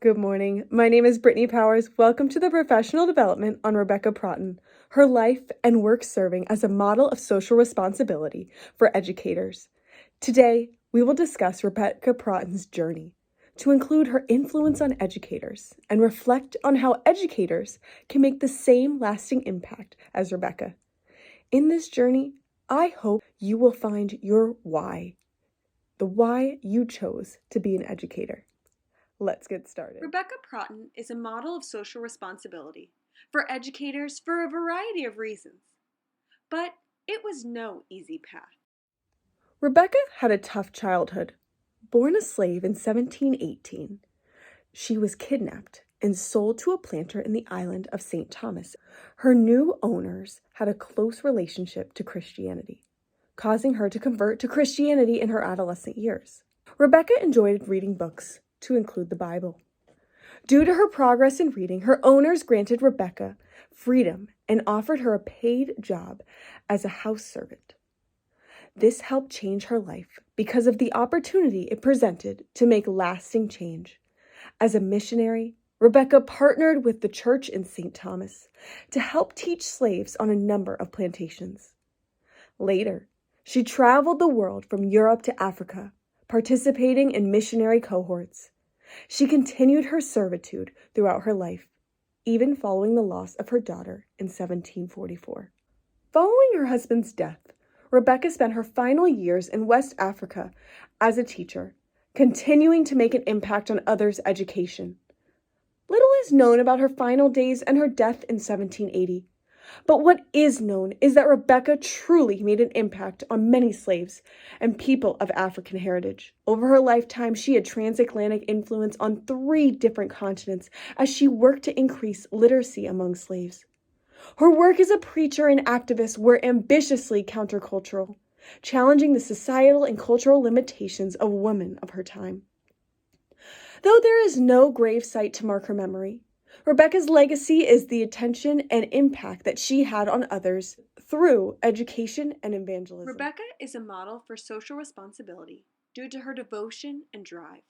Good morning. My name is Brittany Powers. Welcome to the Professional Development on Rebecca Protten, her life and work serving as a model of social responsibility for educators. Today, we will discuss Rebecca Protten's journey to include her influence on educators and reflect on how educators can make the same lasting impact as Rebecca. In this journey, I hope you will find your why, the why you chose to be an educator. Let's get started. Rebecca Protten is a model of social responsibility for educators for a variety of reasons. But it was no easy path. Rebecca had a tough childhood. Born a slave in 1718, she was kidnapped and sold to a planter in the island of St. Thomas. Her new owners had a close relationship to Christianity, causing her to convert to Christianity in her adolescent years. Rebecca enjoyed reading books, to include the Bible. Due to her progress in reading, her owners granted Rebecca freedom and offered her a paid job as a house servant. This helped change her life because of the opportunity it presented to make lasting change. As a missionary, Rebecca partnered with the church in St. Thomas to help teach slaves on a number of plantations. Later, she traveled the world from Europe to Africa, participating in missionary cohorts. She continued her servitude throughout her life, even following the loss of her daughter in 1744. Following her husband's death, Rebecca spent her final years in West Africa as a teacher, continuing to make an impact on others' education. Little is known about her final days and her death in 1780. But what is known is that Rebecca truly made an impact on many slaves and people of African heritage. Over her lifetime, she had transatlantic influence on 3 different continents as she worked to increase literacy among slaves. Her work as a preacher and activist were ambitiously countercultural, challenging the societal and cultural limitations of women of her time. Though there is no grave site to mark her memory, Rebecca's legacy is the attention and impact that she had on others through education and evangelism. Rebecca is a model for social responsibility due to her devotion and drive.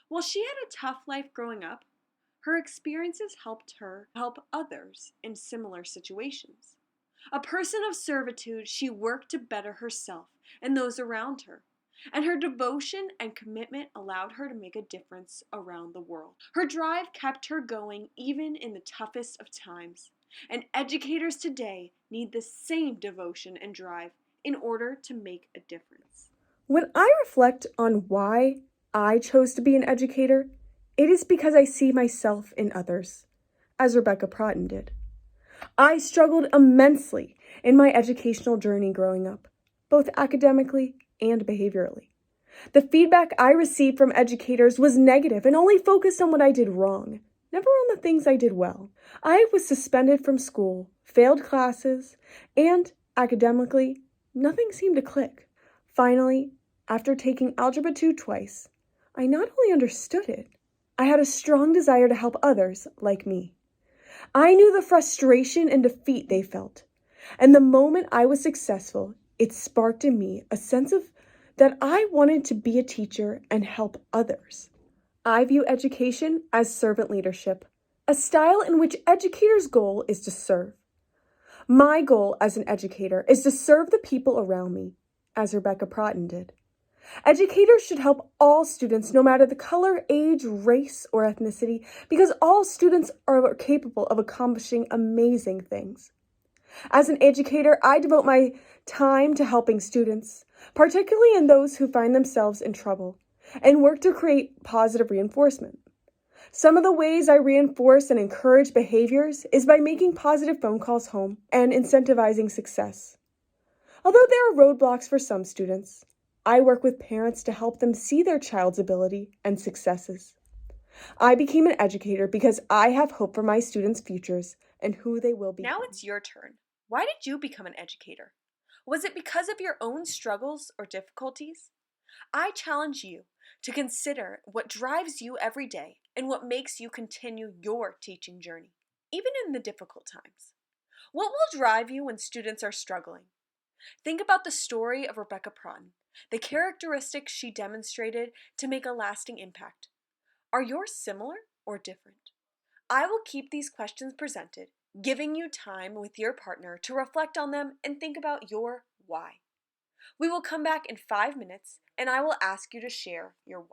While she had a tough life growing up, her experiences helped her help others in similar situations. A person of servitude, she worked to better herself and those around her. And her devotion and commitment allowed her to make a difference around the world. Her drive kept her going even in the toughest of times. And educators today need the same devotion and drive in order to make a difference. When I reflect on why I chose to be an educator, it is because I see myself in others, as Rebecca Protten did. I struggled immensely in my educational journey growing up, both academically and behaviorally. The feedback I received from educators was negative and only focused on what I did wrong, never on the things I did well. I was suspended from school, failed classes, and academically, nothing seemed to click. Finally, after taking Algebra 2 twice, I not only understood it, I had a strong desire to help others like me. I knew the frustration and defeat they felt, and the moment I was successful, it sparked in me a sense of that I wanted to be a teacher and help others. I view education as servant leadership, a style in which educators' goal is to serve. My goal as an educator is to serve the people around me, as Rebecca Protten did. Educators should help all students, no matter the color, age, race, or ethnicity, because all students are capable of accomplishing amazing things. As an educator, I devote my time to helping students, particularly in those who find themselves in trouble, and work to create positive reinforcement. Some of the ways I reinforce and encourage behaviors is by making positive phone calls home and incentivizing success. Although there are roadblocks for some students, I work with parents to help them see their child's ability and successes. I became an educator because I have hope for my students' futures and who they will be. Now it's your turn. Why did you become an educator? Was it because of your own struggles or difficulties? I challenge you to consider what drives you every day and what makes you continue your teaching journey, even in the difficult times. What will drive you when students are struggling? Think about the story of Rebecca Protten, the characteristics she demonstrated to make a lasting impact. Are yours similar? or different? I will keep these questions presented, giving you time with your partner to reflect on them and think about your why. We will come back in 5 minutes and I will ask you to share your why.